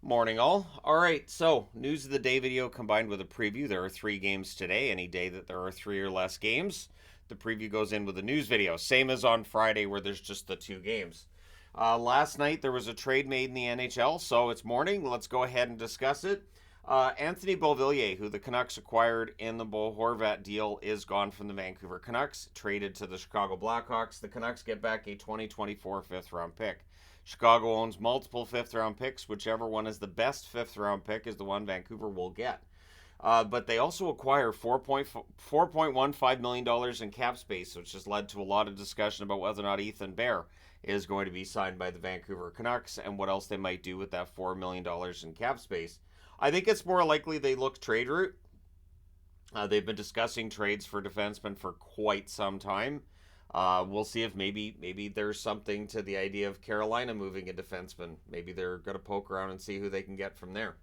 Morning, all. All right, so news of the day video combined with a preview. There are 3 games today. Any day that there are 3 or less games, the preview goes in with a news video. Same as on Friday, where there's just the 2 games. Last night there was a trade made in the NHL, so it's morning. Let's go ahead and discuss it. Anthony Beauvillier, who the Canucks acquired in the Bo Horvat deal, is gone from the Vancouver Canucks, traded to the Chicago Blackhawks. The Canucks get back a 2024 fifth-round pick. Chicago owns multiple fifth-round picks. Whichever one is the best fifth-round pick is the one Vancouver will get. But they also acquire $4.15 million in cap space, which has led to a lot of discussion about whether or not Ethan Bear is going to be signed by the Vancouver Canucks and what else they might do with that $4 million in cap space. I think it's more likely they look trade route. They've been discussing trades for defensemen for quite some time. We'll see if maybe there's something to the idea of Carolina moving a defenseman. Maybe they're going to poke around and see who they can get from there.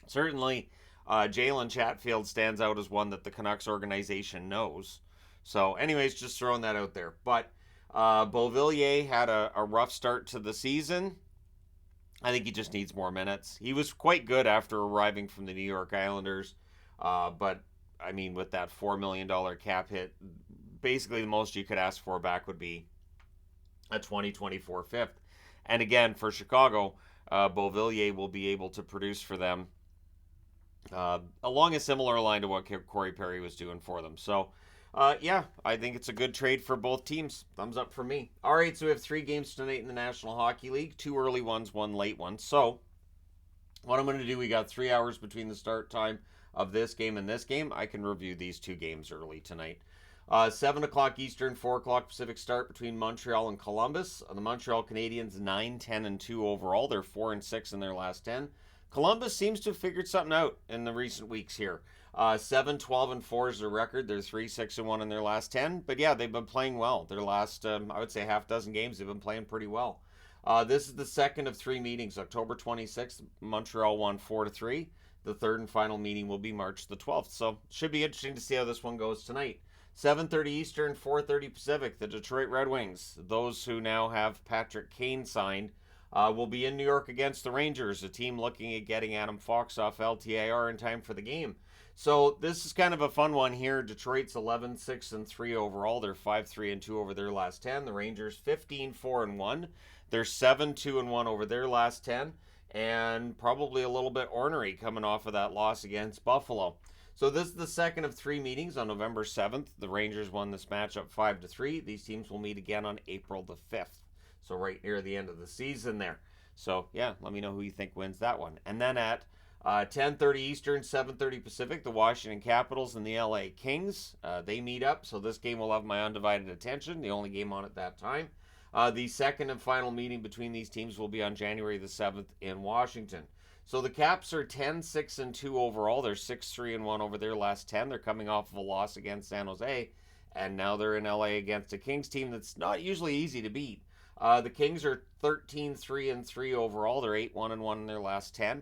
Certainly, Jalen Chatfield stands out as one that the Canucks organization knows. So, anyways, just throwing that out there. But Beauvillier had a rough start to the season. I think he just needs more minutes. He was quite good after arriving from the New York Islanders. But, I mean, with that $4 million cap hit, basically the most you could ask for back would be a 2024 fifth. And again, for Chicago, Beauvillier will be able to produce for them along a similar line to what Corey Perry was doing for them. So, yeah, I think it's a good trade for both teams. Thumbs up for me. All right, so we have 3 games tonight in the National Hockey League. 2 early ones, 1 late one. So, what I'm going to do, we got 3 hours between the start time of this game and this game. I can review these 2 games early tonight. 7 o'clock Eastern, 4 o'clock Pacific start between Montreal and Columbus. The Montreal Canadiens 9-10-2 overall. They're 4-6 in their last 10. Columbus seems to have figured something out in the recent weeks here. 7-12-4 is their record. They're 3-6-1 in their last 10. But yeah, they've been playing well. Their last, I would say, half dozen games, they've been playing pretty well. This is the second of 3 meetings. October 26th, Montreal won 4-3. The third and final meeting will be March the 12th. So should be interesting to see how this one goes tonight. 7:30 Eastern, 4:30 Pacific. The Detroit Red Wings, those who now have Patrick Kane signed, will be in New York against the Rangers, a team looking at getting Adam Fox off LTIR in time for the game. So this is kind of a fun one here. Detroit's 11-6-3 overall. They're 5-3-2 over their last 10. The Rangers 15-4-1. They're 7-2-1 over their last 10, and probably a little bit ornery coming off of that loss against Buffalo. So this is the second of 3 meetings on November 7th. The Rangers won this matchup 5-3. These teams will meet again on April the 5th. So right near the end of the season there. So yeah, let me know who you think wins that one. And then at 10:30 Eastern, 7:30 Pacific, the Washington Capitals and the LA Kings. They meet up, so this game will have my undivided attention. The only game on at that time. The second and final meeting between these teams will be on January the 7th in Washington. So the Caps are 10-6-2 overall. They're 6-3-1 over their last 10. They're coming off of a loss against San Jose, and now they're in LA against a Kings team that's not usually easy to beat. The Kings are 13-3-3 overall. They're 8-1-1 in their last 10.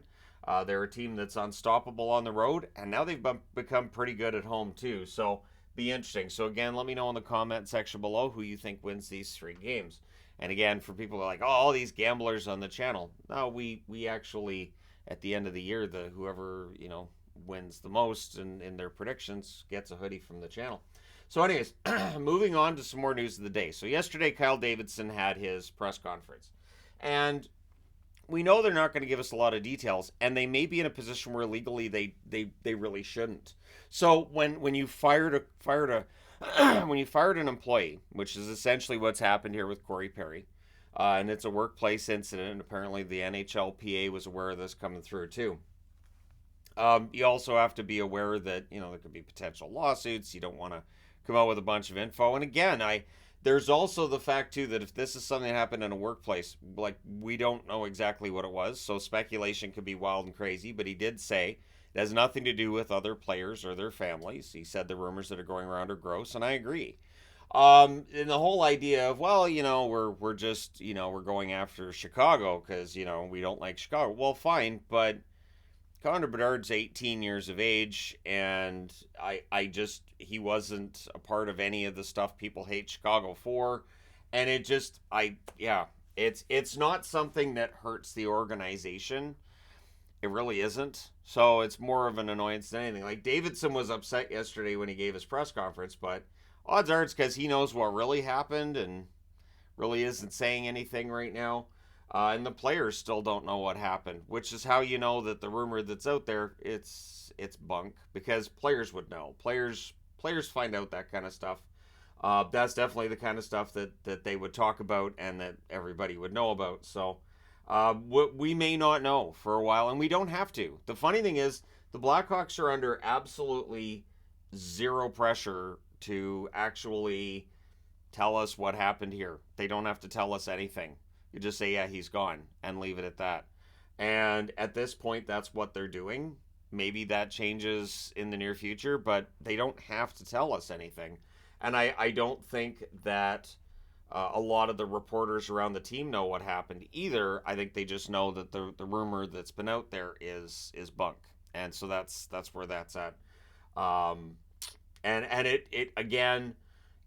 They're a team that's unstoppable on the road, and now they've become pretty good at home too. So be interesting. So again, let me know in the comment section below who you think wins these 3 games. And again, for people who are like, oh, all these gamblers on the channel, no, we actually, at the end of the year, whoever wins the most in their predictions gets a hoodie from the channel. So anyways, moving on to some more news of the day. So yesterday, Kyle Davidson had his press conference, and we know they're not going to give us a lot of details, and they may be in a position where legally they really shouldn't. So when you fired when you fired an employee, which is essentially what's happened here with Corey Perry, and it's a workplace incident, and apparently the NHLPA was aware of this coming through too. You also have to be aware that there could be potential lawsuits. You don't want to come out with a bunch of info. And again, there's also the fact too that if this is something that happened in a workplace, like, we don't know exactly what it was, so speculation could be wild and crazy. But he did say it has nothing to do with other players or their families. He said the rumors that are going around are gross, and I agree. And the whole idea of, well, we're just we're going after Chicago because we don't like Chicago. Well, fine, but Connor Bedard's 18 years of age, and he wasn't a part of any of the stuff people hate Chicago for, and it's not something that hurts the organization. It really isn't. So it's more of an annoyance than anything. Like Davidson was upset yesterday when he gave his press conference, but odds are it's because he knows what really happened and really isn't saying anything right now. And the players still don't know what happened, which is how you know that the rumor that's out there it's bunk because players would know. Players find out that kind of stuff. That's definitely the kind of stuff that they would talk about and that everybody would know about. So we may not know for a while, and we don't have to. The funny thing is, the Blackhawks are under absolutely zero pressure to actually tell us what happened here. They don't have to tell us anything. You just say, yeah, he's gone, and leave it at that. And at this point, that's what they're doing. Maybe that changes in the near future, but they don't have to tell us anything. And I don't think that a lot of the reporters around the team know what happened either. I think they just know that the rumor that's been out there is bunk. And so that's where that's at. Um, and it again,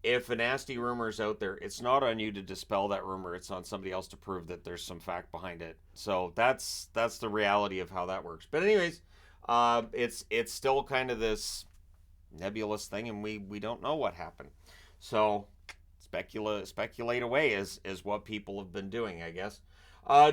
if a nasty rumor is out there, it's not on you to dispel that rumor. It's on somebody else to prove that there's some fact behind it. So that's the reality of how that works. But anyways, it's still kind of this nebulous thing, and we don't know what happened. So speculate away is what people have been doing, I guess.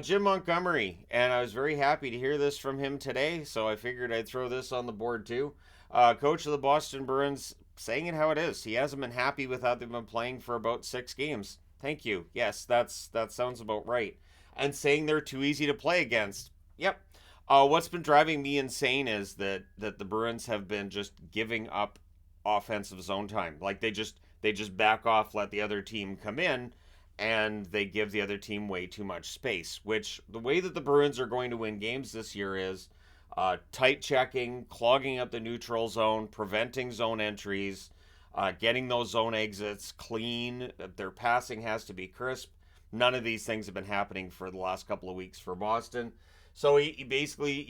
Jim Montgomery, and I was very happy to hear this from him today, so I figured I'd throw this on the board too. Coach of the Boston Bruins, saying it how it is. He hasn't been happy with how they've been playing for about 6 games. Thank you. Yes, that sounds about right. And saying they're too easy to play against. Yep. What's been driving me insane is that the Bruins have been just giving up offensive zone time. Like they just back off, let the other team come in, and they give the other team way too much space. Which the way that the Bruins are going to win games this year is tight checking, clogging up the neutral zone, preventing zone entries, getting those zone exits clean. Their passing has to be crisp. None of these things have been happening for the last couple of weeks for Boston. So he basically,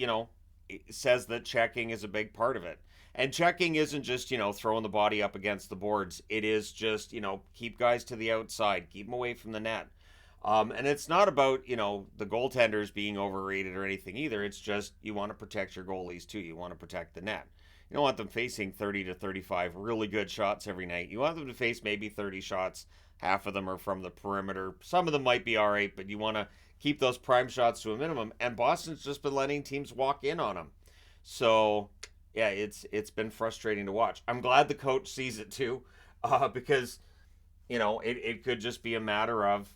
says that checking is a big part of it. And checking isn't just, throwing the body up against the boards. It is just, keep guys to the outside, keep them away from the net. And it's not about, the goaltenders being overrated or anything either. It's just you want to protect your goalies too. You want to protect the net. You don't want them facing 30 to 35 really good shots every night. You want them to face maybe 30 shots. Half of them are from the perimeter. Some of them might be all right, but you want to keep those prime shots to a minimum. And Boston's just been letting teams walk in on them. So, yeah, it's been frustrating to watch. I'm glad the coach sees it too, because, it could just be a matter of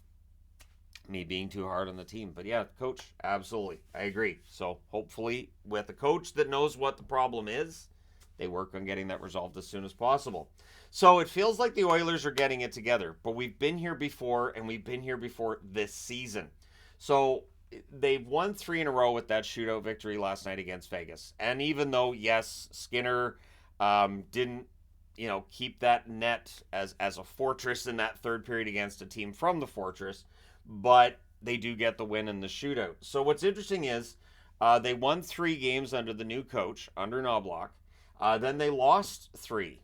me being too hard on the team. But yeah, coach, absolutely. I agree. So hopefully with a coach that knows what the problem is, they work on getting that resolved as soon as possible. So it feels like the Oilers are getting it together, but we've been here before, and we've been here before this season. So they've won 3 in a row with that shootout victory last night against Vegas. And even though, yes, Skinner didn't, keep that net as a fortress in that third period against a team from the fortress, but they do get the win in the shootout. So what's interesting is they won 3 games under the new coach, under Knobloch. Then they lost 3.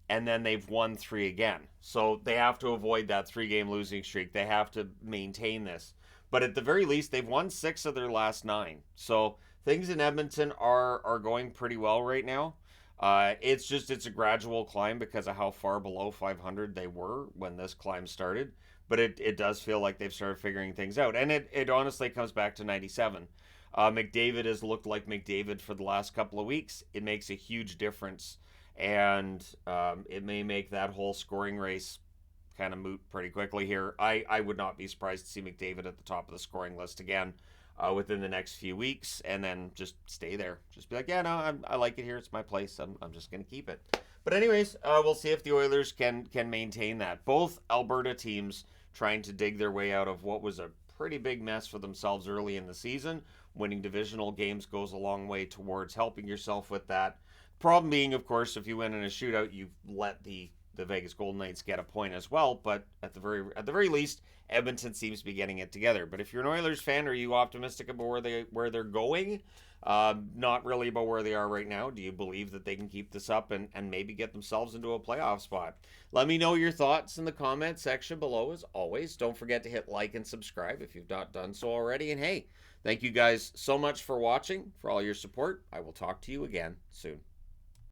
And then they've won 3 again. So they have to avoid that 3-game losing streak. They have to maintain this. But at the very least, they've won 6 of their last 9. So things in Edmonton are going pretty well right now. It's a gradual climb because of how far below 500 they were when this climb started. But it does feel like they've started figuring things out. And it honestly comes back to 97. McDavid has looked like McDavid for the last couple of weeks. It makes a huge difference. And it may make that whole scoring race kind of moot pretty quickly here. I would not be surprised to see McDavid at the top of the scoring list again within the next few weeks, and then just stay there. Just be like, yeah, no, I like it here. It's my place. I'm just going to keep it. But anyways, we'll see if the Oilers can maintain that. Both Alberta teams trying to dig their way out of what was a pretty big mess for themselves early in the season. Winning divisional games goes a long way towards helping yourself with that. Problem being, of course, if you win in a shootout, you've let the Vegas Golden Knights get a point as well. But at the very least, Edmonton seems to be getting it together. But if you're an Oilers fan, are you optimistic about where they're going? Not really about where they are right now. Do you believe that they can keep this up and maybe get themselves into a playoff spot? Let me know your thoughts in the comment section below. As always, don't forget to hit like and subscribe if you've not done so already. And hey, Thank you guys so much for watching, for all your support. I will talk to you again soon.